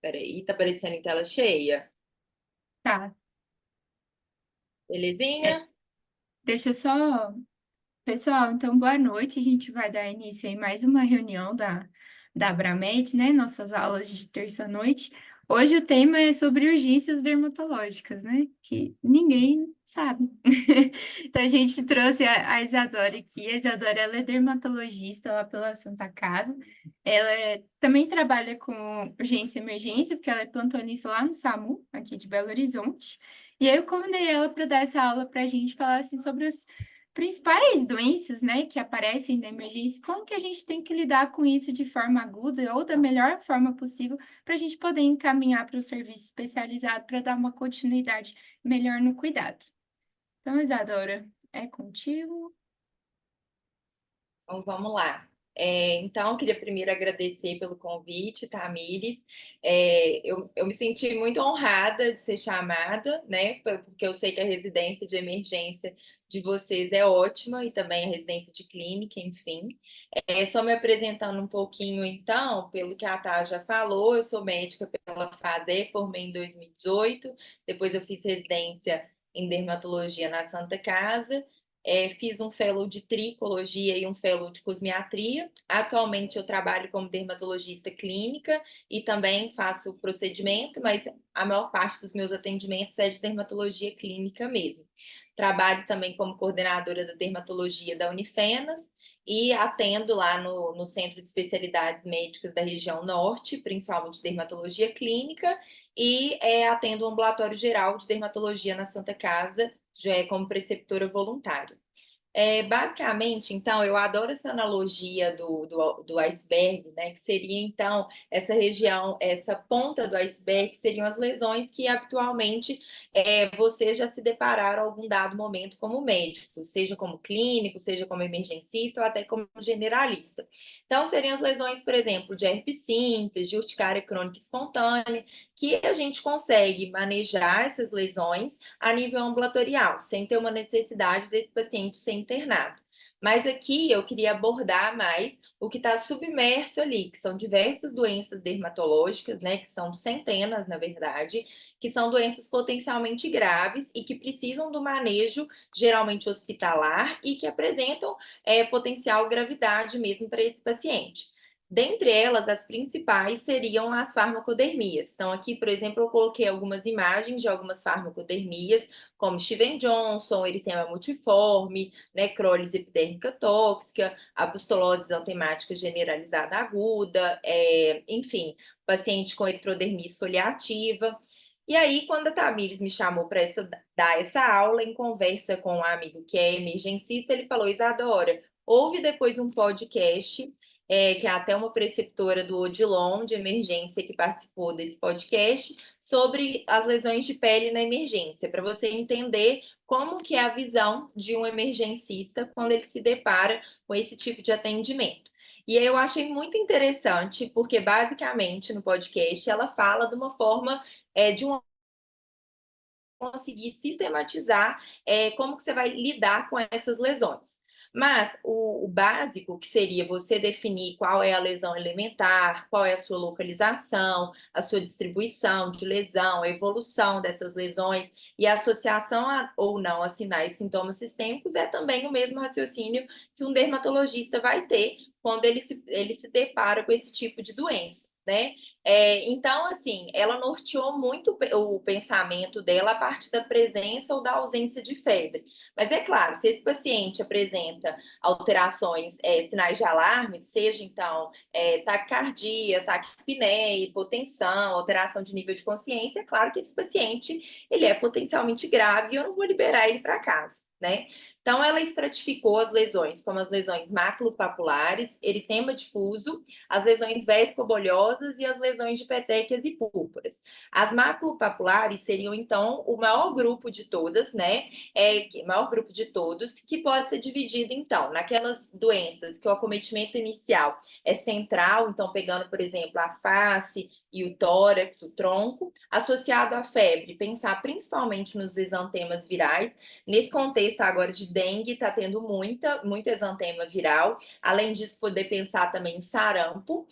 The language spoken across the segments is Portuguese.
Peraí, tá aparecendo em tela cheia? Tá. É, Belezinha? deixa eu só. Pessoal, então boa noite. A gente vai dar início aí mais uma reunião da Abramed, né? Nossas aulas de terça-noite. Hoje o tema é sobre urgências dermatológicas, né? Que ninguém sabe. Então a gente trouxe a Isadora aqui. A Isadora, ela é dermatologista lá pela Santa Casa. Também trabalha com urgência e emergência, porque ela é plantonista lá no SAMU, aqui de Belo Horizonte. E aí eu convidei ela para dar essa aula para a gente falar assim, sobre os principais doenças, né, que aparecem na emergência, como que a gente tem que lidar com isso de forma aguda ou da melhor forma possível para a gente poder encaminhar para o serviço especializado para dar uma continuidade melhor no cuidado. Então, Isadora, é contigo? Então vamos lá. Então, eu queria primeiro agradecer pelo convite, Tamires. Eu me senti muito honrada de ser chamada, né? Porque eu sei que a residência de emergência de vocês é ótima e também a residência de clínica, enfim. Só me apresentando um pouquinho, então, pelo que a Tá já falou, eu sou médica pela FASE, formei em 2018, depois eu fiz residência em dermatologia na Santa Casa. Fiz um fellow de tricologia e um fellow de cosmiatria. Atualmente eu trabalho como dermatologista clínica e também faço procedimento, mas a maior parte dos meus atendimentos é de dermatologia clínica mesmo. Trabalho também como coordenadora da dermatologia da Unifenas e atendo lá no Centro de Especialidades Médicas da região norte, principalmente dermatologia clínica, e atendo o ambulatório geral de dermatologia na Santa Casa, já é como preceptora voluntária. Basicamente, então, eu adoro essa analogia do iceberg, né? Que seria, então, essa região, essa ponta do iceberg, que seriam as lesões que habitualmente vocês já se depararam em algum dado momento como médico, seja como clínico, seja como emergencista ou até como generalista. Então, seriam as lesões, por exemplo, de herpes simples, de urticária crônica espontânea, que a gente consegue manejar essas lesões a nível ambulatorial, sem ter uma necessidade desse paciente ser internado. Mas aqui eu queria abordar mais o que está submerso ali, que são diversas doenças dermatológicas, né, que são centenas, na verdade, que são doenças potencialmente graves e que precisam do manejo, geralmente hospitalar, e que apresentam potencial gravidade mesmo para esse paciente. Dentre elas, as principais seriam as farmacodermias. Então, aqui, por exemplo, eu coloquei algumas imagens de algumas farmacodermias, como Steven Johnson, eritema multiforme, necrólise epidérmica tóxica, apostolose exantemática generalizada aguda, enfim, paciente com eritrodermia esfoliativa. E aí, quando a Tamires me chamou para dar essa aula, em conversa com um amigo que é emergencista, ele falou: Isadora, ouve depois um podcast que é até uma preceptora do Odilon de emergência que participou desse podcast, sobre as lesões de pele na emergência, para você entender como que é a visão de um emergencista quando ele se depara com esse tipo de atendimento. E aí eu achei muito interessante, porque basicamente no podcast ela fala de uma forma de um conseguir sistematizar como que você vai lidar com essas lesões. Mas o básico, que seria você definir qual é a lesão elementar, qual é a sua localização, a sua distribuição de lesão, a evolução dessas lesões e a associação ou não a sinais e sintomas sistêmicos, é também o mesmo raciocínio que um dermatologista vai ter quando ele se depara com esse tipo de doença, né? Então, assim, ela norteou muito o pensamento dela a partir da presença ou da ausência de febre. Mas é claro, se esse paciente apresenta alterações, sinais de alarme, seja então taquicardia, taquipneia, hipotensão, alteração de nível de consciência, é claro que esse paciente ele é potencialmente grave e eu não vou liberar ele para casa, né? Então, ela estratificou as lesões, como as lesões maculopapulares, eritema difuso, as lesões vescoboliosas e as lesões de petequias e púrpuras. As maculopapulares seriam, então, o maior grupo de todas, né? Maior grupo de todos, que pode ser dividido, então, naquelas doenças que o acometimento inicial é central, então, pegando, por exemplo, a face e o tórax, o tronco, associado à febre, pensar principalmente nos exantemas virais, nesse contexto agora de dengue está tendo muito exantema viral. Além disso, poder pensar também em sarampo.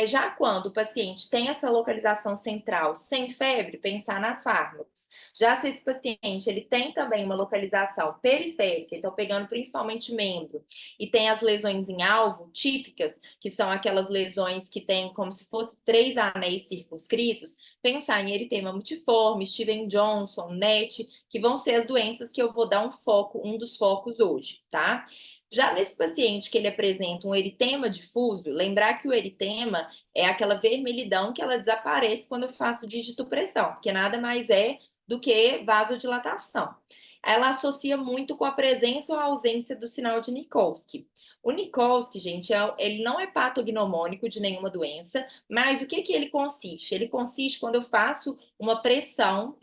Já quando o paciente tem essa localização central sem febre, pensar nas fármacos. Já se esse paciente ele tem também uma localização periférica, então pegando principalmente membro, e tem as lesões em alvo típicas, que são aquelas lesões que têm como se fosse 3 anéis circunscritos, pensar em eritema multiforme, Steven Johnson, NET, que vão ser as doenças que eu vou dar um dos focos hoje, tá? Já nesse paciente que ele apresenta um eritema difuso, lembrar que o eritema é aquela vermelhidão que ela desaparece quando eu faço digitopressão, porque nada mais é do que vasodilatação. Ela associa muito com a presença ou a ausência do sinal de Nikolsky. O Nikolsky, gente, ele não é patognomônico de nenhuma doença, mas o que ele consiste? Ele consiste quando eu faço uma pressão,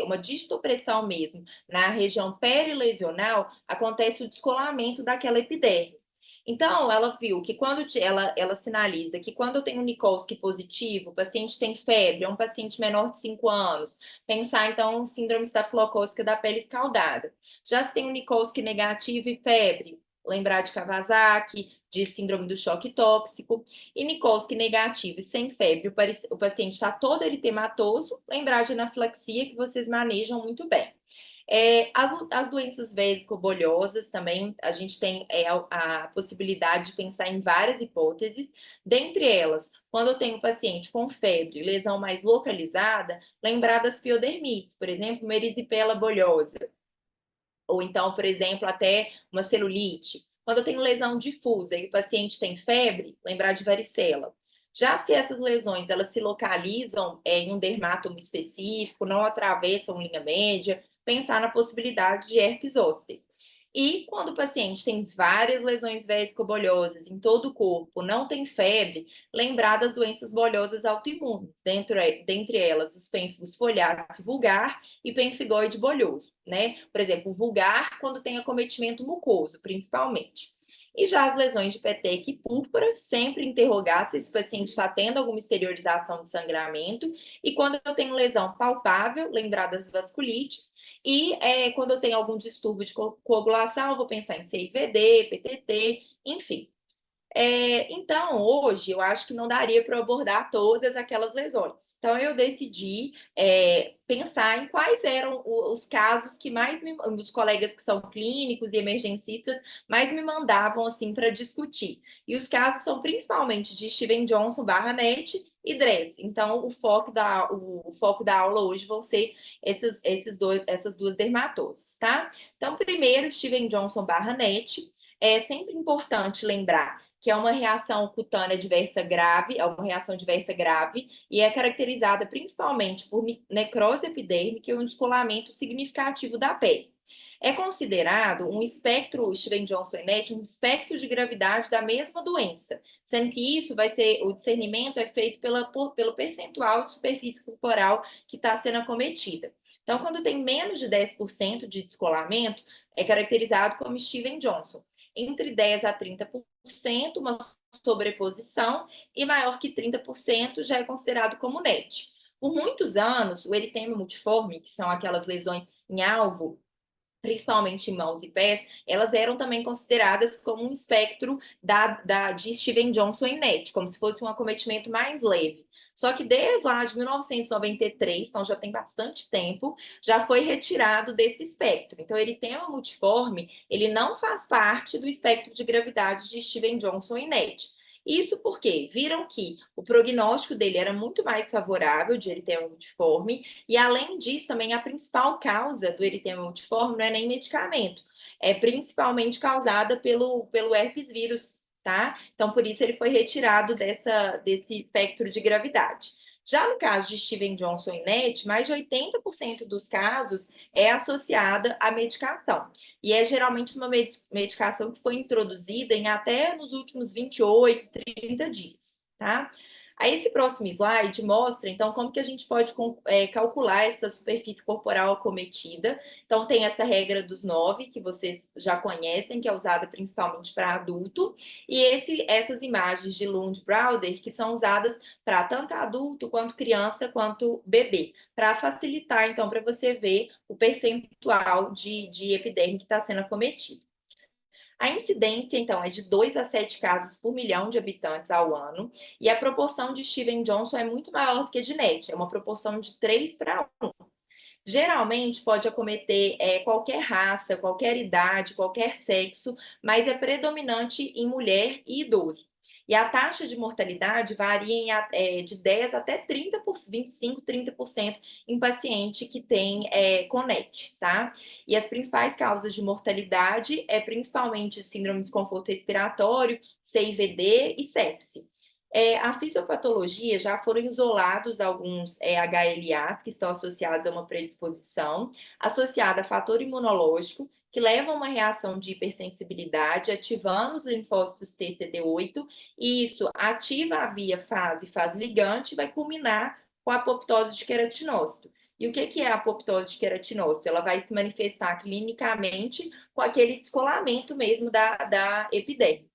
uma digitopressão mesmo, na região perilesional, acontece o descolamento daquela epiderme. Então, ela viu que quando ela sinaliza que quando eu tenho um Nikolsky positivo, o paciente tem febre, é um paciente menor de 5 anos, pensar então síndrome estafilocócica da pele escaldada. Já se tem um Nikolsky negativo e febre, lembrar de Kawasaki, de síndrome do choque tóxico, e Nikolsky negativo e sem febre, o paciente está todo eritematoso, lembrar de anafilaxia, que vocês manejam muito bem. As doenças vésico-bolhosas também, a gente tem a possibilidade de pensar em várias hipóteses, dentre elas, quando eu tenho paciente com febre, lesão mais localizada, lembrar das piodermites, por exemplo, uma erisipela bolhosa, ou então, por exemplo, até uma celulite. Quando eu tenho lesão difusa e o paciente tem febre, lembrar de varicela. Já se essas lesões elas se localizam em um dermatomo específico, não atravessam linha média, pensar na possibilidade de herpes zoster. E quando o paciente tem várias lesões vésico-bolhosas em todo o corpo, não tem febre, lembrar das doenças bolhosas autoimunes, dentre elas os pênfigos foliáceo vulgar e pemfigoide bolhoso, né? Por exemplo, vulgar quando tem acometimento mucoso, principalmente. E já as lesões de peteca e púrpura, sempre interrogar se esse paciente está tendo alguma exteriorização de sangramento. E quando eu tenho lesão palpável, lembrar das vasculites. E quando eu tenho algum distúrbio de coagulação, eu vou pensar em CIVD, PTT, enfim. Então, hoje, eu acho que não daria para abordar todas aquelas lesões. Então, eu decidi pensar em quais eram os casos que os colegas que são clínicos e emergencistas mais me mandavam assim para discutir. E os casos são principalmente de Steven Johnson /NET e DRESS. Então, o foco da aula hoje vão ser essas duas dermatoses, tá? Então, primeiro, Steven Johnson /NET. É sempre importante lembrar que é uma reação cutânea diversa grave, é uma reação diversa grave, e é caracterizada principalmente por necrose epidêmica e um descolamento significativo da pele. É considerado um espectro, Steven Johnson e NET, um espectro de gravidade da mesma doença, sendo que isso vai ser, o discernimento é feito pelo percentual de superfície corporal que está sendo acometida. Então, quando tem menos de 10% de descolamento, é caracterizado como Steven Johnson. Entre 10 a 30%, uma sobreposição, e maior que 30% já é considerado como NET. Por muitos anos, o eritema multiforme, que são aquelas lesões em alvo, principalmente em mãos e pés, elas eram também consideradas como um espectro de Steven Johnson e NET, como se fosse um acometimento mais leve. Só que desde lá de 1993, então já tem bastante tempo, já foi retirado desse espectro. Então, ele tem uma multiforme, ele não faz parte do espectro de gravidade de Steven Johnson e NET. Isso porque viram que o prognóstico dele era muito mais favorável de eritema multiforme, e além disso, também a principal causa do eritema multiforme não é nem medicamento, é principalmente causada pelo herpes vírus, tá? Então, por isso ele foi retirado desse espectro de gravidade. Já no caso de Steven Johnson e NET, mais de 80% dos casos é associada à medicação. E é geralmente uma medicação que foi introduzida em até nos últimos 28, 30 dias, tá? Aí esse próximo slide mostra, então, como que a gente pode calcular essa superfície corporal acometida. Então, tem essa regra dos 9, que vocês já conhecem, que é usada principalmente para adulto, e essas imagens de Lund-Browder, que são usadas para tanto adulto, quanto criança, quanto bebê, para facilitar, então, para você ver o percentual de epiderme que está sendo acometido. A incidência, então, é de 2 a 7 casos por milhão de habitantes ao ano, e a proporção de Steven Johnson é muito maior do que a de NET, é uma proporção de 3 para 1. Geralmente pode acometer qualquer raça, qualquer idade, qualquer sexo, mas é predominante em mulher e idoso. E a taxa de mortalidade varia de 10 até 25, 30% em paciente que tem CONET, tá? E as principais causas de mortalidade é principalmente síndrome de desconforto respiratório, CIVD e sepse. A fisiopatologia já foram isolados alguns HLAs que estão associados a uma predisposição, associada a fator imunológico, que leva a uma reação de hipersensibilidade, ativando os linfócitos TCD8, e isso ativa a via fase ligante e vai culminar com a apoptose de queratinócito. E o que é a apoptose de queratinócito? Ela vai se manifestar clinicamente com aquele descolamento mesmo da epiderme.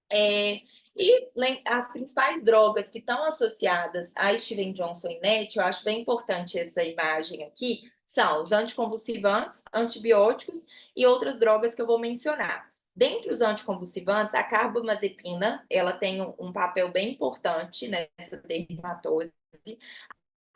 E as principais drogas que estão associadas a Steven Johnson e NET, eu acho bem importante essa imagem aqui, são os anticonvulsivantes, antibióticos e outras drogas que eu vou mencionar. Dentre os anticonvulsivantes, a carbamazepina, ela tem um papel bem importante nessa dermatose.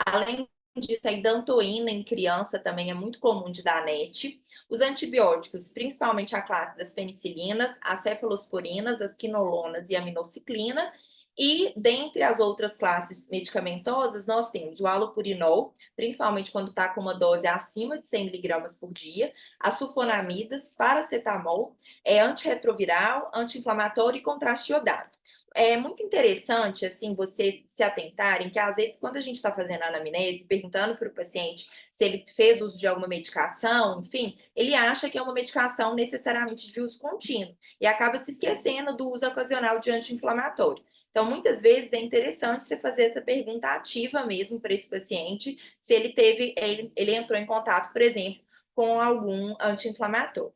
Além disso, a idantoína em criança também é muito comum de dar NET. Os antibióticos, principalmente a classe das penicilinas, as cefalosporinas, as quinolonas e a minociclina. E dentre as outras classes medicamentosas, nós temos o halopurinol, principalmente quando está com uma dose acima de 100 miligramas por dia, as sulfonamidas, paracetamol, antirretroviral, anti-inflamatório e contraste iodado. É muito interessante, assim, vocês se atentarem que, às vezes, quando a gente está fazendo a anamnese, perguntando para o paciente se ele fez uso de alguma medicação, enfim, ele acha que é uma medicação necessariamente de uso contínuo e acaba se esquecendo do uso ocasional de anti-inflamatório. Então, muitas vezes é interessante você fazer essa pergunta ativa mesmo para esse paciente, se ele entrou em contato, por exemplo, com algum anti-inflamatório.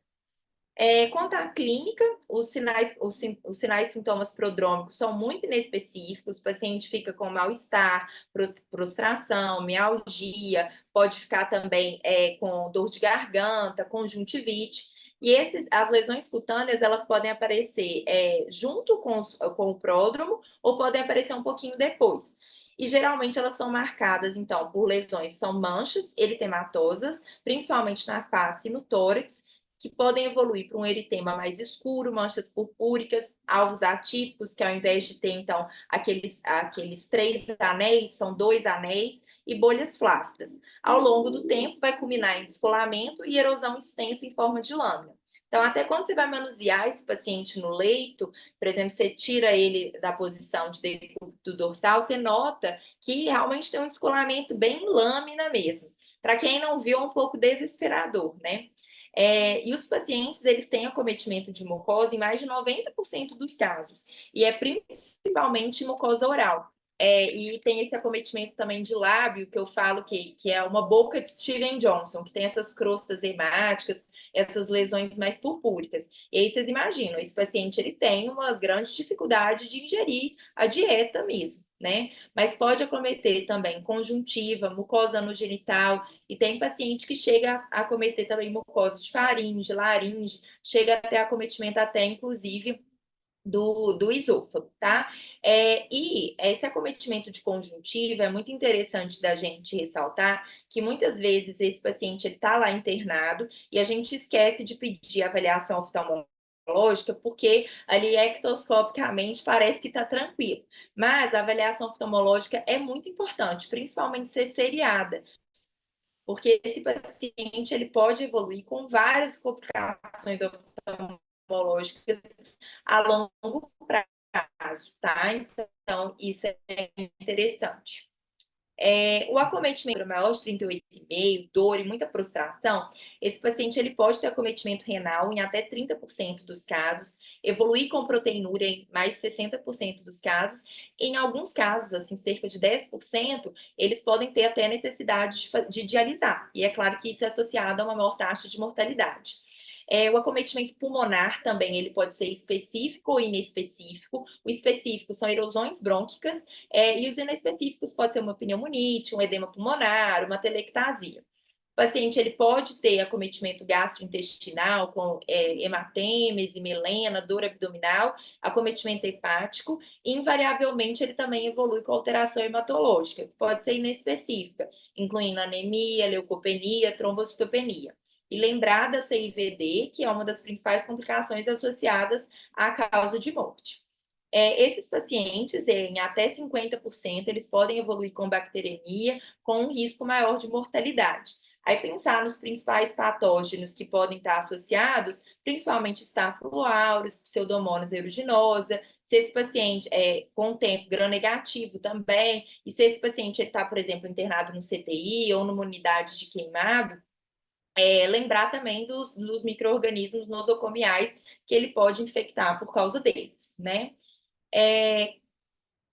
Quanto à clínica, os sinais e sintomas prodrômicos são muito inespecíficos. O paciente fica com mal-estar, prostração, mialgia, pode ficar também com dor de garganta, conjuntivite. E as lesões cutâneas, elas podem aparecer junto com o pródromo ou podem aparecer um pouquinho depois. E geralmente elas são marcadas, então, por lesões, são manchas eritematosas, principalmente na face e no tórax, que podem evoluir para um eritema mais escuro, manchas purpúricas, alvos atípicos, que ao invés de ter, então, aqueles 3 anéis, são 2 anéis, e bolhas flácidas. Ao longo do tempo, vai culminar em descolamento e erosão extensa em forma de lâmina. Então, até quando você vai manusear esse paciente no leito, por exemplo, você tira ele da posição de decúbito dorsal, você nota que realmente tem um descolamento bem em lâmina mesmo. Para quem não viu, é um pouco desesperador, né? E os pacientes, eles têm acometimento de mucosa em mais de 90% dos casos, e é principalmente mucosa oral. E tem esse acometimento também de lábio, que eu falo que é uma boca de Steven Johnson, que tem essas crostas hemáticas, essas lesões mais purpúricas. E aí vocês imaginam, esse paciente ele tem uma grande dificuldade de ingerir a dieta mesmo, né? Mas pode acometer também conjuntiva, mucosa no genital, e tem paciente que chega a acometer também mucosa de faringe, laringe, chega até acometimento até, inclusive, do esôfago, tá? E esse acometimento de conjuntiva é muito interessante da gente ressaltar que muitas vezes esse paciente ele tá lá internado e a gente esquece de pedir avaliação oftalmológica porque ali ectoscopicamente parece que está tranquilo. Mas a avaliação oftalmológica é muito importante, principalmente ser seriada, porque esse paciente ele pode evoluir com várias complicações oftalmológicas a longo prazo, tá? Então, isso é interessante. O acometimento maior de 38,5, dor e muita prostração, esse paciente ele pode ter acometimento renal em até 30% dos casos, evoluir com proteinúria em mais de 60% dos casos. Em alguns casos, assim, cerca de 10%, eles podem ter até necessidade de dialisar. E é claro que isso é associado a uma maior taxa de mortalidade. O acometimento pulmonar também ele pode ser específico ou inespecífico. O específico são erosões brônquicas, e os inespecíficos pode ser uma pneumonite, um edema pulmonar, uma telectasia. O paciente ele pode ter acometimento gastrointestinal com hematêmese, melena, dor abdominal, acometimento hepático, e invariavelmente ele também evolui com alteração hematológica, que pode ser inespecífica, incluindo anemia, leucopenia, trombocitopenia. E lembrar da CIVD, que é uma das principais complicações associadas à causa de morte. Esses pacientes, em até 50%, eles podem evoluir com bacteremia, com um risco maior de mortalidade. Aí pensar nos principais patógenos que podem estar associados, principalmente Staphylococcus aureus, Pseudomonas aeruginosa, se esse paciente é com o tempo gram-negativo também, e se esse paciente está, por exemplo, internado no CTI ou numa unidade de queimado, lembrar também dos micro-organismos nosocomiais que ele pode infectar por causa deles, né?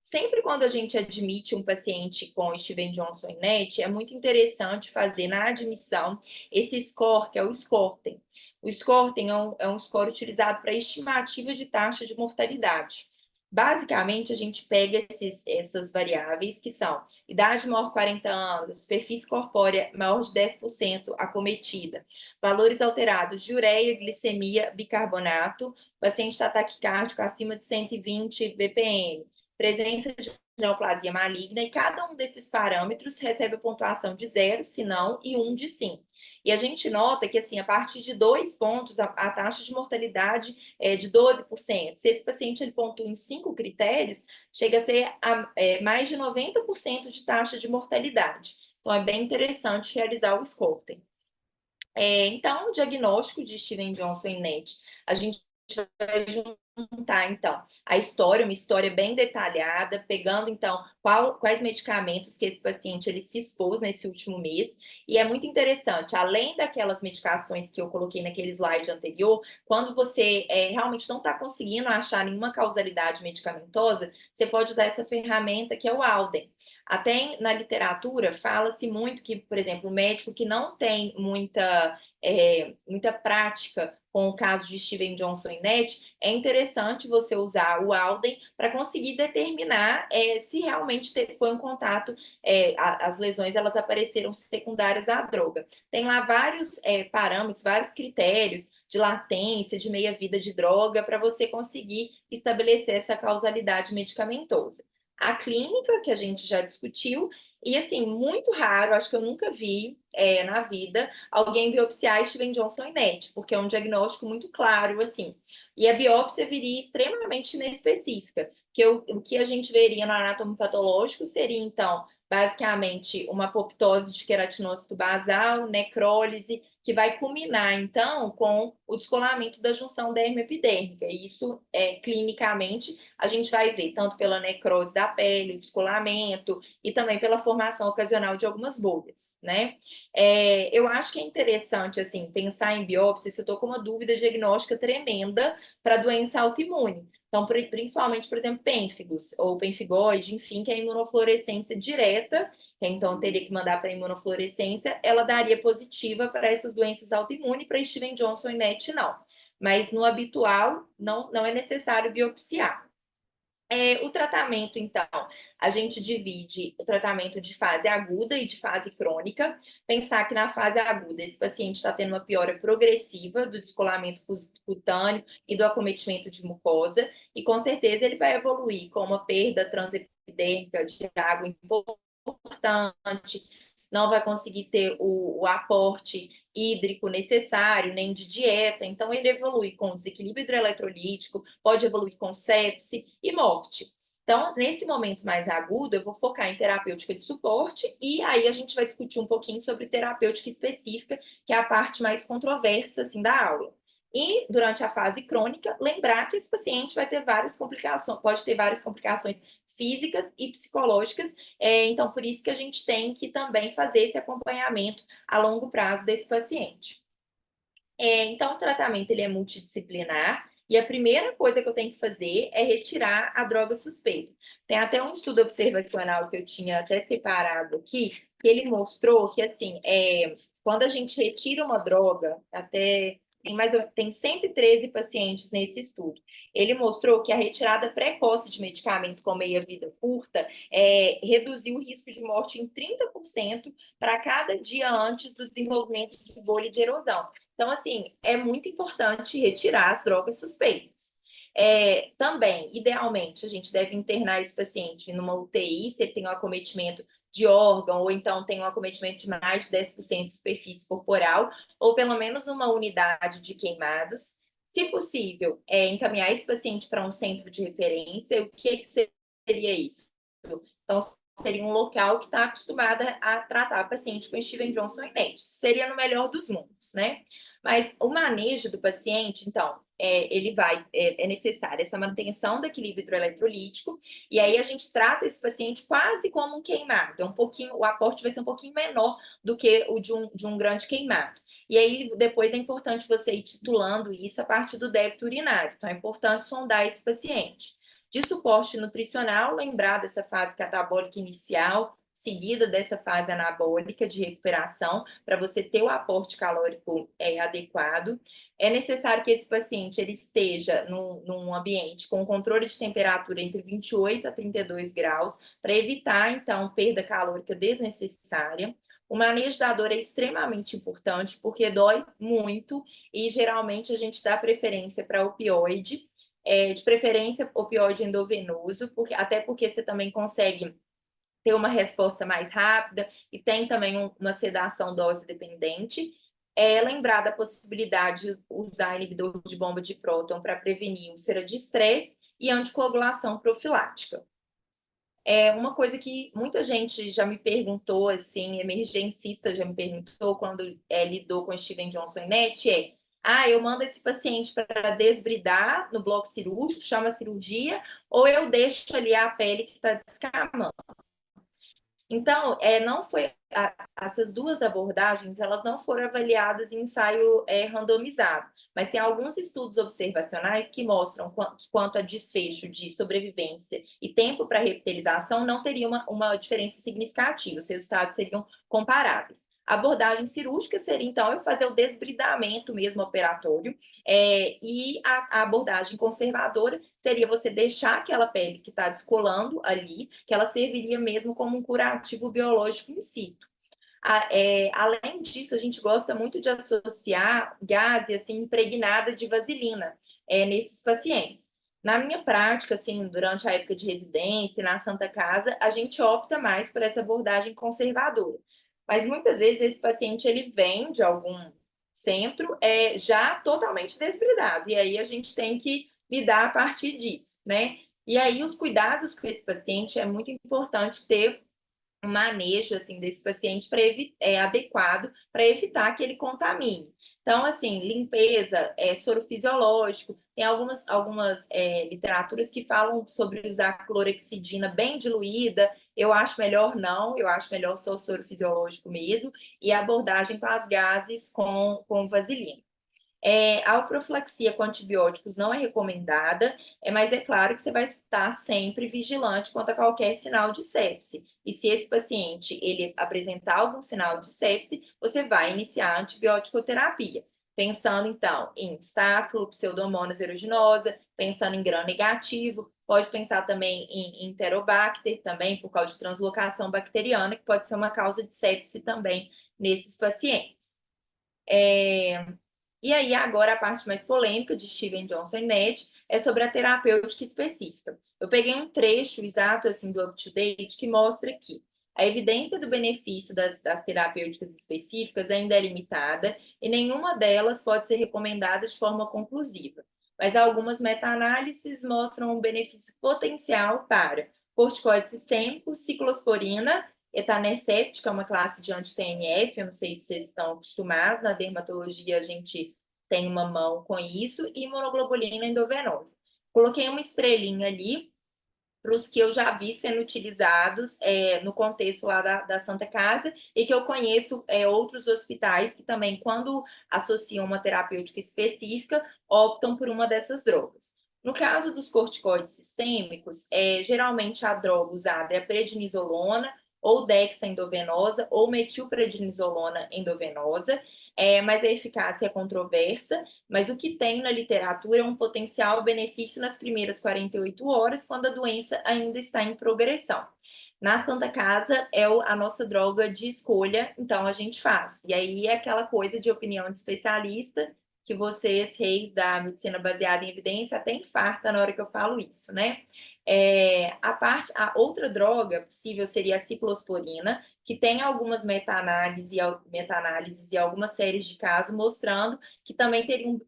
Sempre quando a gente admite um paciente com Steven Johnson e NET, é muito interessante fazer na admissão esse score, que é o SCORTEN. O SCORTEN é um score utilizado para estimativa de taxa de mortalidade. Basicamente, a gente pega essas variáveis que são idade maior de 40 anos, superfície corpórea maior de 10% acometida, valores alterados de ureia, glicemia, bicarbonato, paciente está taquicárdico acima de 120 bpm, presença de neoplasia maligna, e cada um desses parâmetros recebe a pontuação de 0, se não, e 1 de sim. E a gente nota que, assim, a partir de 2 pontos, a taxa de mortalidade é de 12%. Se esse paciente ele pontua em 5 critérios, chega a ser mais de 90% de taxa de mortalidade. Então, é bem interessante realizar o Scopen. Então, o diagnóstico de Steven Johnson e NET, a gente vai juntar, então, a história, uma história bem detalhada, pegando, então, quais medicamentos que esse paciente ele se expôs nesse último mês, e é muito interessante, além daquelas medicações que eu coloquei naquele slide anterior, quando você realmente não está conseguindo achar nenhuma causalidade medicamentosa, você pode usar essa ferramenta que é o Alden. Até na literatura fala-se muito que, por exemplo, o médico que não tem muita prática com o caso de Steven Johnson e NET, é interessante você usar o Alden para conseguir determinar se realmente foi um contato, as lesões elas apareceram secundárias à droga. Tem lá vários parâmetros, vários critérios de latência, de meia-vida de droga, para você conseguir estabelecer essa causalidade medicamentosa. A clínica, que a gente já discutiu, e assim, muito raro, acho que eu nunca vi na vida alguém biopsiar Steven Johnson e NET, porque é um diagnóstico muito claro, assim. E a biópsia viria extremamente inespecífica, que o que a gente veria no anátomo patológico seria, então, basicamente, uma apoptose de queratinócito basal, necrólise, que vai culminar, então, com o descolamento da junção dermoepidérmica. E isso, clinicamente, a gente vai ver tanto pela necrose da pele, o descolamento, e também pela formação ocasional de algumas bolhas, né? Eu acho que é interessante, assim, pensar em biópsia se eu estou com uma dúvida diagnóstica tremenda para doença autoimune. Então, principalmente, por exemplo, pênfigos ou pemphigoide, enfim, que é a imunofluorescência direta, que então teria que mandar para a imunofluorescência, ela daria positiva para essas doenças autoimunes, para Steven Johnson e NET não. Mas no habitual, não é necessário biopsiar. O tratamento, então, a gente divide o tratamento de fase aguda e de fase crônica. Pensar que na fase aguda, esse paciente está tendo uma piora progressiva do descolamento cutâneo e do acometimento de mucosa, e com certeza ele vai evoluir com uma perda transepidêmica de água importante, não vai conseguir ter o aporte hídrico necessário, nem de dieta, então ele evolui com desequilíbrio hidroeletrolítico, pode evoluir com sepse e morte. Então, nesse momento mais agudo, eu vou focar em terapêutica de suporte, e aí a gente vai discutir um pouquinho sobre terapêutica específica, que é a parte mais controversa, assim, da aula. E durante a fase crônica, lembrar que esse paciente vai ter várias complicações, pode ter várias complicações físicas e psicológicas, então por isso que a gente tem que também fazer esse acompanhamento a longo prazo desse paciente. Então, o tratamento ele é multidisciplinar e a primeira coisa que eu tenho que fazer é retirar a droga suspeita. Tem até um estudo observacional que eu tinha até separado aqui, que ele mostrou que, assim, quando a gente retira uma droga, até tem 113 pacientes nesse estudo. Ele mostrou que a retirada precoce de medicamento com meia-vida curta reduziu o risco de morte em 30% para cada dia antes do desenvolvimento de bolha de erosão. Então, assim, é muito importante retirar as drogas suspeitas. Também, idealmente, a gente deve internar esse paciente numa UTI, se ele tem um acometimento de órgão, ou então tem um acometimento de mais de 10% de superfície corporal, ou pelo menos numa unidade de queimados. Se possível, encaminhar esse paciente para um centro de referência. O que seria isso? Então, seria um local que está acostumado a tratar paciente com Steven Johnson e NET. Seria no melhor dos mundos, né? Mas o manejo do paciente, então, é necessária essa manutenção do equilíbrio hidroeletrolítico, e aí a gente trata esse paciente quase como um queimado, o aporte vai ser um pouquinho menor do que o de um grande queimado. E aí, depois é importante você ir titulando isso a partir do débito urinário, então é importante sondar esse paciente. De suporte nutricional, lembrar dessa fase catabólica inicial, seguida dessa fase anabólica de recuperação, para você ter o aporte calórico adequado. É necessário que esse paciente ele esteja num ambiente com controle de temperatura entre 28 a 32 graus, para evitar, então, perda calórica desnecessária. O manejo da dor é extremamente importante, porque dói muito e geralmente a gente dá preferência para opioide, de preferência opioide endovenoso, até porque você também consegue ter uma resposta mais rápida e tem também uma sedação dose dependente. Lembrar da possibilidade de usar inibidor de bomba de próton para prevenir úlcera de estresse e anticoagulação profilática. Uma coisa que muita gente já me perguntou, assim, emergencista já me perguntou quando lidou com Steven Johnson e NET eu mando esse paciente para desbridar no bloco cirúrgico, chama cirurgia, ou eu deixo ali a pele que está descamando. Então, essas duas abordagens, elas não foram avaliadas em ensaio randomizado, mas tem alguns estudos observacionais que mostram que quanto a desfecho de sobrevivência e tempo para repitalização não teria uma diferença significativa, os resultados seriam comparáveis. A abordagem cirúrgica seria, então, eu fazer o desbridamento mesmo operatório, e a abordagem conservadora seria você deixar aquela pele que está descolando ali, que ela serviria mesmo como um curativo biológico in situ. Além disso, a gente gosta muito de associar gase assim, impregnada de vaselina nesses pacientes. Na minha prática, assim, durante a época de residência, na Santa Casa, a gente opta mais por essa abordagem conservadora. Mas muitas vezes esse paciente ele vem de algum centro já totalmente desbridado, e aí a gente tem que lidar a partir disso, né? E aí os cuidados com esse paciente é muito importante ter um manejo assim desse paciente adequado para evitar que ele contamine. Então, assim, limpeza, soro fisiológico, tem algumas literaturas que falam sobre usar clorexidina bem diluída. Eu acho melhor não, eu acho melhor só o soro fisiológico mesmo, e a abordagem com as gases com vaselina. A profilaxia com antibióticos não é recomendada, mas é claro que você vai estar sempre vigilante quanto a qualquer sinal de sepse. E se esse paciente ele apresentar algum sinal de sepse, você vai iniciar a antibiótico-terapia. Pensando, então, em Staphylo, Pseudomonas aeruginosa, pensando em gram negativo, pode pensar também em Enterobacter, também por causa de translocação bacteriana, que pode ser uma causa de sepse também nesses pacientes. E aí, agora, a parte mais polêmica de Steven Johnson e NET é sobre a terapêutica específica. Eu peguei um trecho exato assim, do UpToDate que mostra que a evidência do benefício das terapêuticas específicas ainda é limitada e nenhuma delas pode ser recomendada de forma conclusiva. Mas algumas meta-análises mostram um benefício potencial para corticoide sistêmico, ciclosporina, etanercept, que é uma classe de anti-TNF, eu não sei se vocês estão acostumados, na dermatologia a gente tem uma mão com isso, e imunoglobulina endovenosa. Coloquei uma estrelinha ali para os que eu já vi sendo utilizados no contexto lá da Santa Casa e que eu conheço outros hospitais que também, quando associam uma terapêutica específica, optam por uma dessas drogas. No caso dos corticoides sistêmicos, geralmente a droga usada é a prednisolona, ou dexa endovenosa, ou metilprednisolona endovenosa, mas a eficácia é controversa, mas o que tem na literatura é um potencial benefício nas primeiras 48 horas, quando a doença ainda está em progressão. Na Santa Casa é a nossa droga de escolha, então a gente faz. E aí é aquela coisa de opinião de especialista, que vocês, reis da medicina baseada em evidência, até infarta na hora que eu falo isso, né? A outra droga possível seria a ciclosporina, que tem algumas meta-análises e algumas séries de casos mostrando que também teria um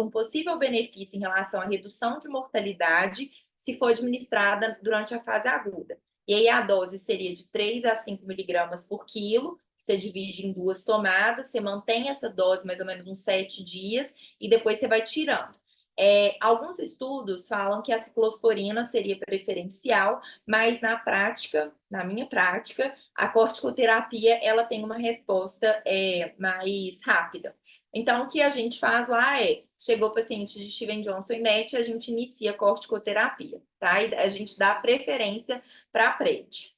possível benefício em relação à redução de mortalidade se for administrada durante a fase aguda. E aí a dose seria de 3 a 5 miligramas por quilo, você divide em 2 tomadas, você mantém essa dose mais ou menos uns 7 dias e depois você vai tirando. Alguns estudos falam que a ciclosporina seria preferencial, mas na prática, na minha prática, a corticoterapia ela tem uma resposta mais rápida. Então, o que a gente faz lá chegou o paciente de Steven Johnson e NET, a gente inicia a corticoterapia, tá? E a gente dá preferência para a PrEP.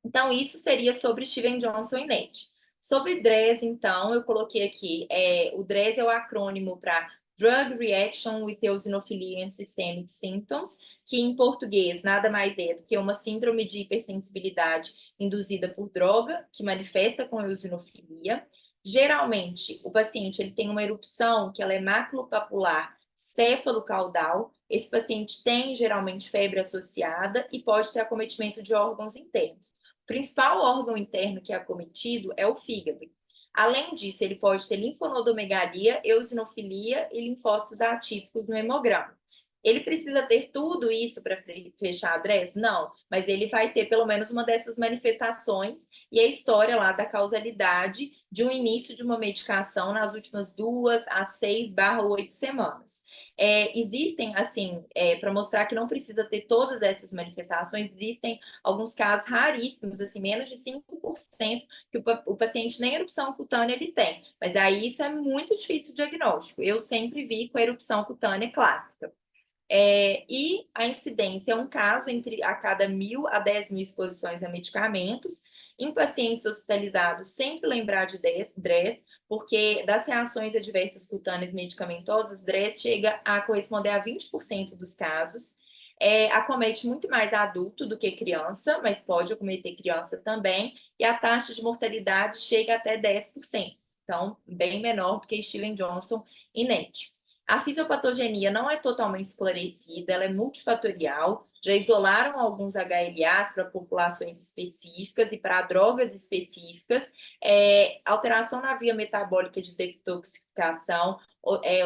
Então, isso seria sobre Steven Johnson e NET. Sobre DRES, então, eu coloquei aqui, o DRES é o acrônimo para Drug Reaction with Eosinophilia and Systemic Symptoms, que em português nada mais é do que uma síndrome de hipersensibilidade induzida por droga, que manifesta com eosinofilia. Geralmente, o paciente ele tem uma erupção que ela é maculopapular céfalo-caudal. Esse paciente tem geralmente febre associada e pode ter acometimento de órgãos internos. O principal órgão interno que é acometido é o fígado. Além disso, ele pode ter linfonodomegalia, eosinofilia e linfócitos atípicos no hemograma. Ele precisa ter tudo isso para fechar a DRES? Não, mas ele vai ter pelo menos uma dessas manifestações e a história lá da causalidade de um início de uma medicação nas últimas 2 a 6/8 semanas. Existem, assim, para mostrar que não precisa ter todas essas manifestações, existem alguns casos raríssimos, assim, menos de 5% que o paciente nem erupção cutânea ele tem, mas aí isso é muito difícil de diagnóstico. Eu sempre vi com a erupção cutânea clássica. E a incidência é um caso entre a cada 1.000 a 10.000 exposições a medicamentos. Em pacientes hospitalizados, sempre lembrar de DRES, porque das reações adversas cutâneas medicamentosas, DRES chega a corresponder a 20% dos casos. Acomete muito mais adulto do que criança, mas pode acometer criança também, e a taxa de mortalidade chega até 10%. Então, bem menor do que Steven Johnson e NET. A fisiopatogenia não é totalmente esclarecida, ela é multifatorial. Já isolaram alguns HLAs para populações específicas e para drogas específicas. Alteração na via metabólica de detoxificação,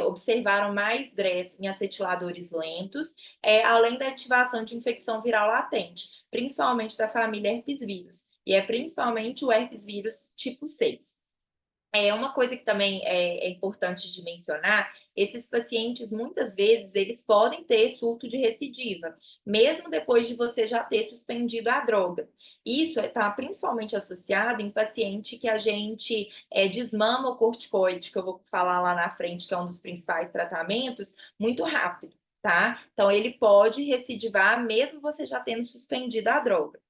observaram mais DRES em acetiladores lentos, além da ativação de infecção viral latente, principalmente da família herpes vírus, e é principalmente o herpes vírus tipo 6. Uma coisa que também é importante de mencionar, esses pacientes, muitas vezes, eles podem ter surto de recidiva, mesmo depois de você já ter suspendido a droga. Isso está principalmente associado em paciente que a gente desmama o corticoide, que eu vou falar lá na frente, que é um dos principais tratamentos, muito rápido, tá? Então, ele pode recidivar mesmo você já tendo suspendido a droga.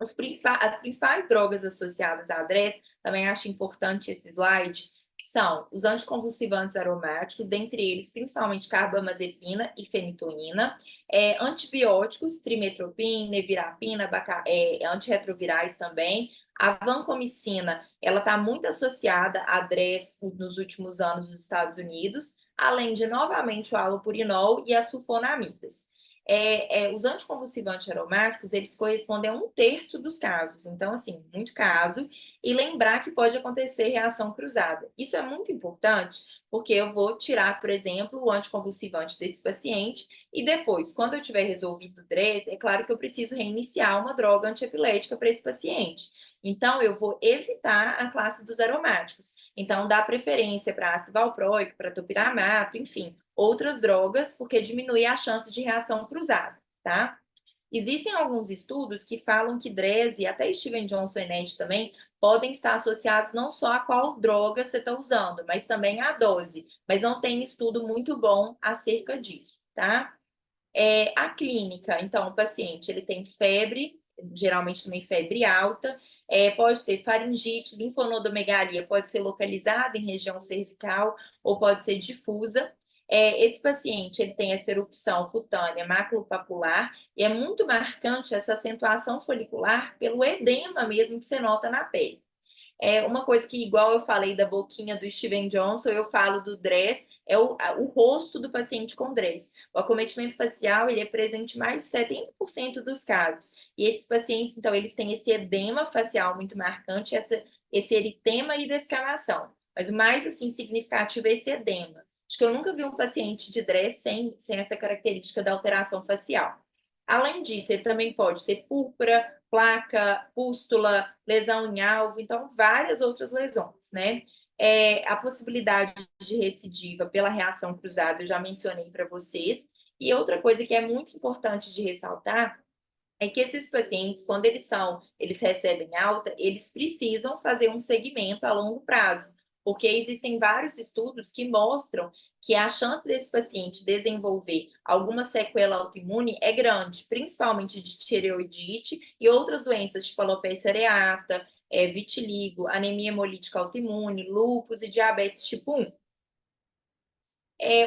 As principais drogas associadas à DRES, também acho importante esse slide, são os anticonvulsivantes aromáticos, dentre eles principalmente carbamazepina e fenitoína, antibióticos, trimetopim, nevirapina, antirretrovirais também. A vancomicina, ela está muito associada à DRES nos últimos anos nos Estados Unidos, além de novamente o halopurinol e as sulfonamidas. os anticonvulsivantes aromáticos, eles correspondem a 1/3 dos casos. Então, assim, muito caso. E lembrar que pode acontecer reação cruzada. Isso é muito importante, porque eu vou tirar, por exemplo, o anticonvulsivante desse paciente e depois, quando eu tiver resolvido o DRESS, é claro que eu preciso reiniciar uma droga antiepilética para esse paciente. Então, eu vou evitar a classe dos aromáticos. Então, dá preferência para ácido valproico, para topiramato, enfim, outras drogas, porque diminui a chance de reação cruzada, tá? Existem alguns estudos que falam que DRESS e até Steven Johnson e NET também podem estar associados não só a qual droga você está usando, mas também à dose. Mas não tem estudo muito bom acerca disso, tá? A clínica, então, o paciente ele tem febre, geralmente também febre alta, pode ter faringite, linfonodomegalia, pode ser localizada em região cervical ou pode ser difusa. Esse paciente ele tem essa erupção cutânea maculopapular e é muito marcante essa acentuação folicular pelo edema mesmo que você nota na pele. Uma coisa que, igual eu falei da boquinha do Steven Johnson, eu falo do DRESS, o rosto do paciente com DRESS. O acometimento facial, ele é presente em mais de 70% dos casos. E esses pacientes, então, eles têm esse edema facial muito marcante, esse eritema e descamação. Mas o mais, assim, significativo é esse edema. Acho que eu nunca vi um paciente de DRESS sem essa característica da alteração facial. Além disso, ele também pode ter púrpura, placa, pústula, lesão em alvo, então várias outras lesões, né? A possibilidade de recidiva pela reação cruzada eu já mencionei para vocês. E outra coisa que é muito importante de ressaltar é que esses pacientes, quando eles recebem alta, eles precisam fazer um segmento a longo prazo, porque existem vários estudos que mostram que a chance desse paciente desenvolver alguma sequela autoimune é grande, principalmente de tireoidite e outras doenças tipo alopecia areata, vitiligo, anemia hemolítica autoimune, lúpus e diabetes tipo 1.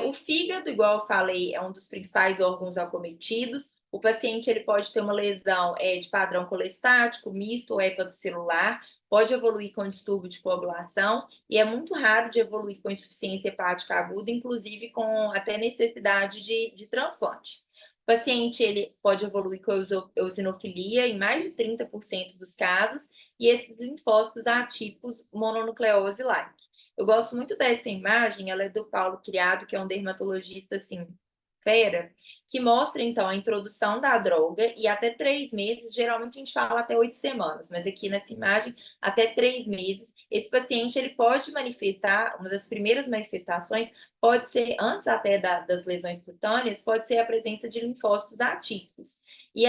O fígado, igual eu falei, é um dos principais órgãos acometidos. O paciente ele pode ter uma lesão de padrão colestático, misto ou hepatocelular, pode evoluir com distúrbio de coagulação e é muito raro de evoluir com insuficiência hepática aguda, inclusive com até necessidade de transplante. O paciente ele pode evoluir com eosinofilia em mais de 30% dos casos e esses linfócitos atípicos mononucleose-like. Eu gosto muito dessa imagem, ela é do Paulo Criado, que é um dermatologista, assim, fera, que mostra, então, a introdução da droga e até 3 meses, geralmente a gente fala até 8 semanas, mas aqui nessa imagem, até 3 meses, esse paciente, ele pode manifestar, uma das primeiras manifestações, pode ser, antes até das lesões cutâneas, pode ser a presença de linfócitos atípicos. E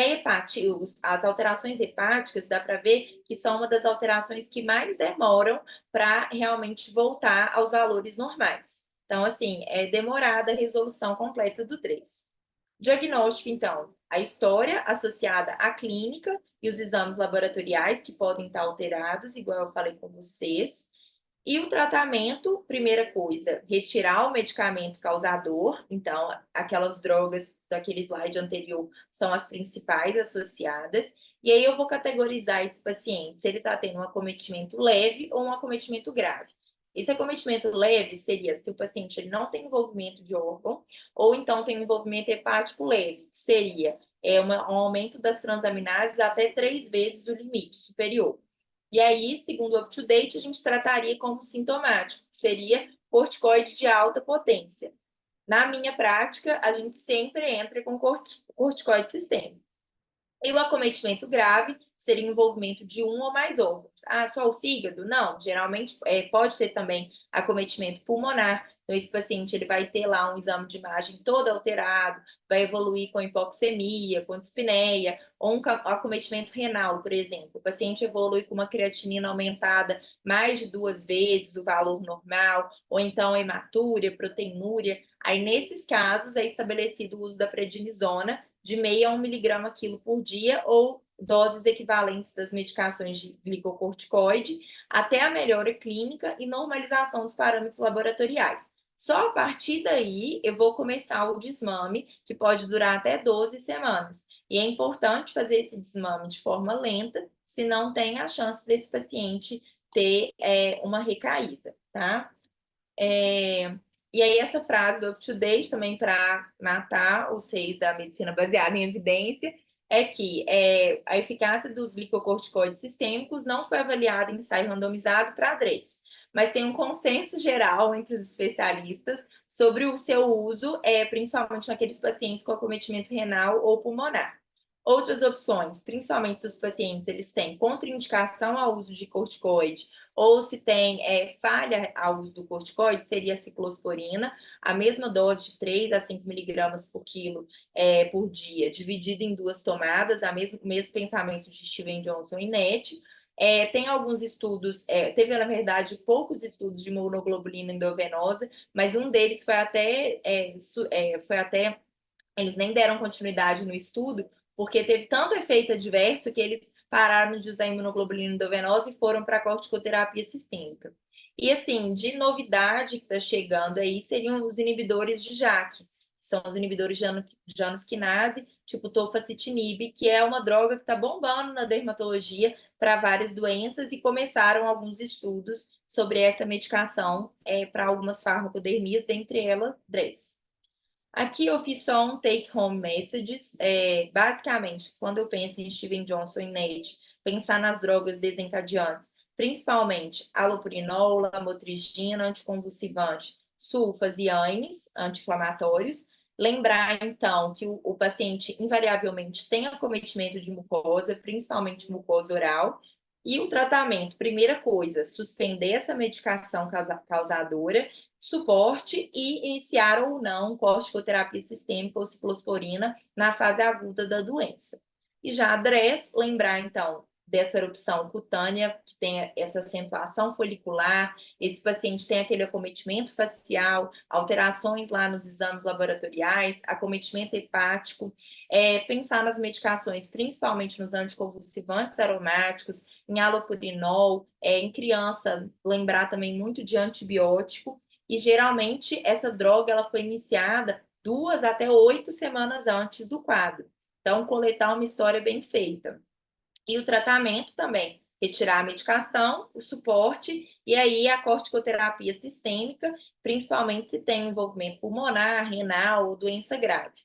as alterações hepáticas, dá para ver que são uma das alterações que mais demoram para realmente voltar aos valores normais. Então, assim, é demorada a resolução completa do 3. Diagnóstico, então, a história associada à clínica e os exames laboratoriais que podem estar alterados, igual eu falei com vocês. E o tratamento, primeira coisa, retirar o medicamento causador. Então, aquelas drogas daquele slide anterior são as principais associadas. E aí eu vou categorizar esse paciente, se ele está tendo um acometimento leve ou um acometimento grave. Esse acometimento leve seria se o paciente ele não tem envolvimento de órgão, ou então tem um envolvimento hepático leve, que seria um aumento das transaminases até 3 vezes o limite superior. E aí, segundo o UpToDate, a gente trataria como sintomático, que seria corticoide de alta potência. Na minha prática, a gente sempre entra com corticoide sistêmico. E o acometimento grave seria o envolvimento de um ou mais órgãos. Ah, só o fígado? Não, geralmente pode ter também acometimento pulmonar. Então, esse paciente ele vai ter lá um exame de imagem todo alterado, vai evoluir com hipoxemia, com dispneia, ou um acometimento renal, por exemplo. O paciente evolui com uma creatinina aumentada mais de 2 vezes o valor normal, ou então hematúria, proteinúria. Aí, nesses casos, é estabelecido o uso da prednisona, de meio a 1 mg quilo por dia ou doses equivalentes das medicações de glicocorticoide, até a melhora clínica e normalização dos parâmetros laboratoriais. Só a partir daí eu vou começar o desmame, que pode durar até 12 semanas. E é importante fazer esse desmame de forma lenta, senão tem a chance desse paciente ter uma recaída, tá? E aí, essa frase do UpToDate, também para matar os seis da medicina baseada em evidência, é que a eficácia dos glicocorticoides sistêmicos não foi avaliada em ensaio randomizado para DRES, mas tem um consenso geral entre os especialistas sobre o seu uso, principalmente naqueles pacientes com acometimento renal ou pulmonar. Outras opções, principalmente se os pacientes eles têm contraindicação ao uso de corticoide ou se tem falha ao uso do corticoide, seria a ciclosporina, a mesma dose de 3 a 5 miligramas por quilo por dia, dividida em duas tomadas, o mesmo pensamento de Steven Johnson e NET. Tem alguns estudos, teve na verdade poucos estudos de monoglobulina endovenosa, mas um deles foi até eles nem deram continuidade no estudo, porque teve tanto efeito adverso que eles pararam de usar imunoglobulina endovenosa e foram para a corticoterapia sistêmica. E assim, de novidade que está chegando aí seriam os inibidores de JAK, que são os inibidores de Janus quinase, tipo tofacitinib, que é uma droga que está bombando na dermatologia para várias doenças e começaram alguns estudos sobre essa medicação para algumas farmacodermias, dentre elas, DRES. Aqui eu fiz só um take-home messages. Basicamente, quando eu penso em Steven Johnson e Nate, pensar nas drogas desencadeantes, principalmente alopurinol, lamotrigina, anticonvulsivante, sulfas e AINES, anti-inflamatórios. Lembrar, então, que o paciente invariavelmente tem acometimento de mucosa, principalmente mucosa oral, e o tratamento, primeira coisa, suspender essa medicação causadora, suporte e iniciar ou não corticoterapia sistêmica ou ciclosporina na fase aguda da doença. E já a DRES, lembrar então dessa erupção cutânea, que tem essa acentuação folicular, esse paciente tem aquele acometimento facial, alterações lá nos exames laboratoriais, acometimento hepático, pensar nas medicações, principalmente nos anticonvulsivantes aromáticos, em alopurinol, em criança, lembrar também muito de antibiótico, e geralmente essa droga ela foi iniciada 2 até 8 semanas antes do quadro. Então, coletar uma história bem feita. E o tratamento também, retirar a medicação, o suporte, e aí a corticoterapia sistêmica, principalmente se tem envolvimento pulmonar, renal ou doença grave.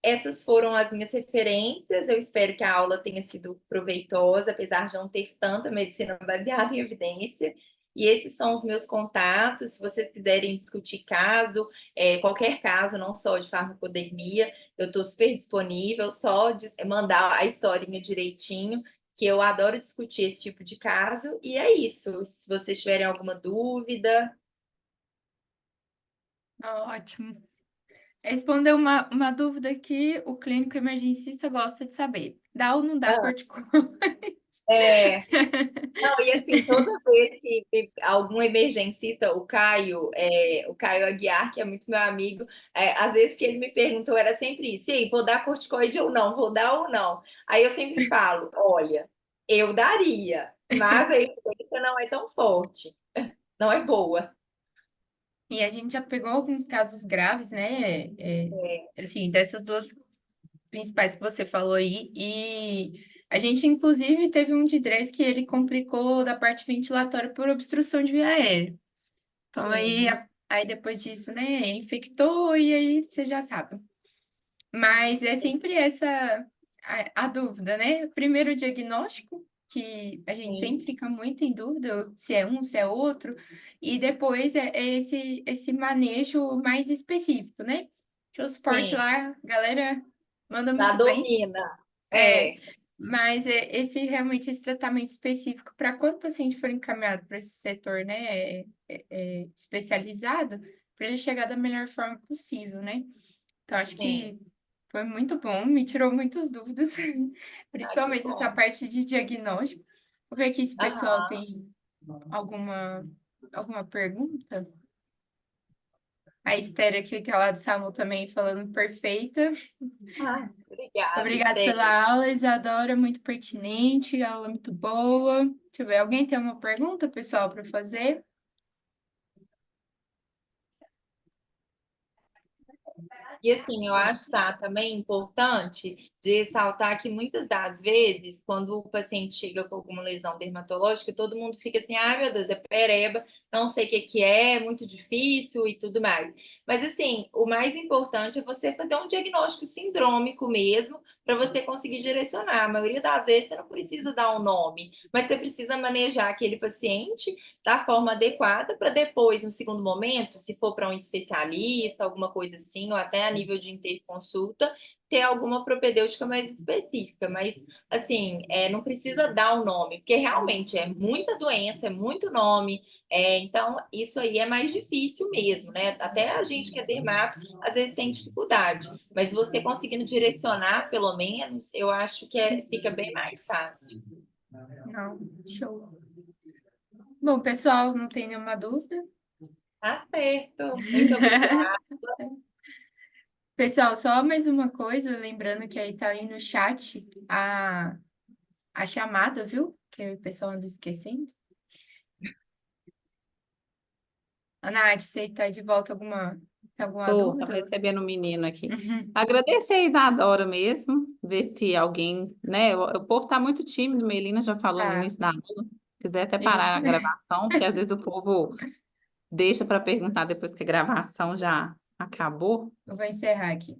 Essas foram as minhas referências. Eu espero que a aula tenha sido proveitosa, apesar de não ter tanta medicina baseada em evidência. E esses são os meus contatos. Se vocês quiserem discutir caso, qualquer caso, não só de farmacodermia, eu estou super disponível, só de mandar a historinha direitinho, que eu adoro discutir esse tipo de caso. E é isso. Se vocês tiverem alguma dúvida. Ótimo. Respondeu uma dúvida que o clínico emergencista gosta de saber. Dá ou não dá Ah, corticoide? é, Não, e assim, toda vez que algum emergencista, o Caio Aguiar, que é muito meu amigo, às vezes que ele me perguntou, era sempre isso, e aí, vou dar corticoide ou não, vou dar ou não? Aí eu sempre falo, olha, eu daria, mas a evidência não é tão forte, não é boa. E a gente já pegou alguns casos graves, né? É, Assim, dessas duas principais que você falou aí. E a gente, inclusive, teve um de Dres que ele complicou da parte ventilatória por obstrução de via aérea. Então, aí, sim, aí depois disso, né, infectou e aí você já sabe. Mas é sempre essa a dúvida, né? Primeiro o diagnóstico, que a gente sempre sim, fica muito em dúvida se é um, se é outro, e depois é esse manejo mais específico, né? Que o suporte sim, lá, a galera manda já muito bem, domina. é, É, mas esse realmente esse tratamento específico para quando o paciente for encaminhado para esse setor, né, especializado, para ele chegar da melhor forma possível, né? Então, acho sim. que foi muito bom, me tirou muitas dúvidas, Ah, que principalmente essa bom. parte de diagnóstico. Vou ver aqui se o pessoal Aham. tem alguma, alguma pergunta. A Esther aqui, que é lá do SAMU também, falando perfeita. Ah, obrigada, Obrigada Esther. pela aula, Isadora, muito pertinente, aula muito boa. Deixa eu ver, alguém tem uma pergunta, pessoal, para fazer? E assim, eu acho, tá, também importante de ressaltar que muitas das vezes, quando o paciente chega com alguma lesão dermatológica, todo mundo fica assim, ai meu Deus, é pereba, não sei o que que é muito difícil e tudo mais. Mas assim, o mais importante é você fazer um diagnóstico sindrômico mesmo, para você conseguir direcionar. A maioria das vezes você não precisa dar um nome, mas você precisa manejar aquele paciente da forma adequada para depois, no segundo momento, se for para um especialista, alguma coisa assim, ou até a nível de interconsulta, ter alguma propedêutica mais específica, mas assim, não precisa dar o nome, porque realmente é muita doença, é muito nome, então isso aí é mais difícil mesmo, né? Até a gente que é dermato, às vezes tem dificuldade, mas você conseguindo direcionar, pelo menos, eu acho que fica bem mais fácil. Não, show. Bom, pessoal, não tem nenhuma dúvida? Tá certo. Muito obrigada. Pessoal, só mais uma coisa, lembrando que aí tá aí no chat a chamada, viu? Que o pessoal anda esquecendo. A Nath, você tá de volta alguma Tava dúvida? recebendo um menino aqui. Uhum. Agradecer a Isadora mesmo, ver se alguém, né? O povo tá muito tímido, Melina já falou no Tá, início da aula. Quiser até parar isso a mesmo. gravação, porque às vezes o povo deixa para perguntar depois que a gravação já acabou. Eu vou encerrar aqui.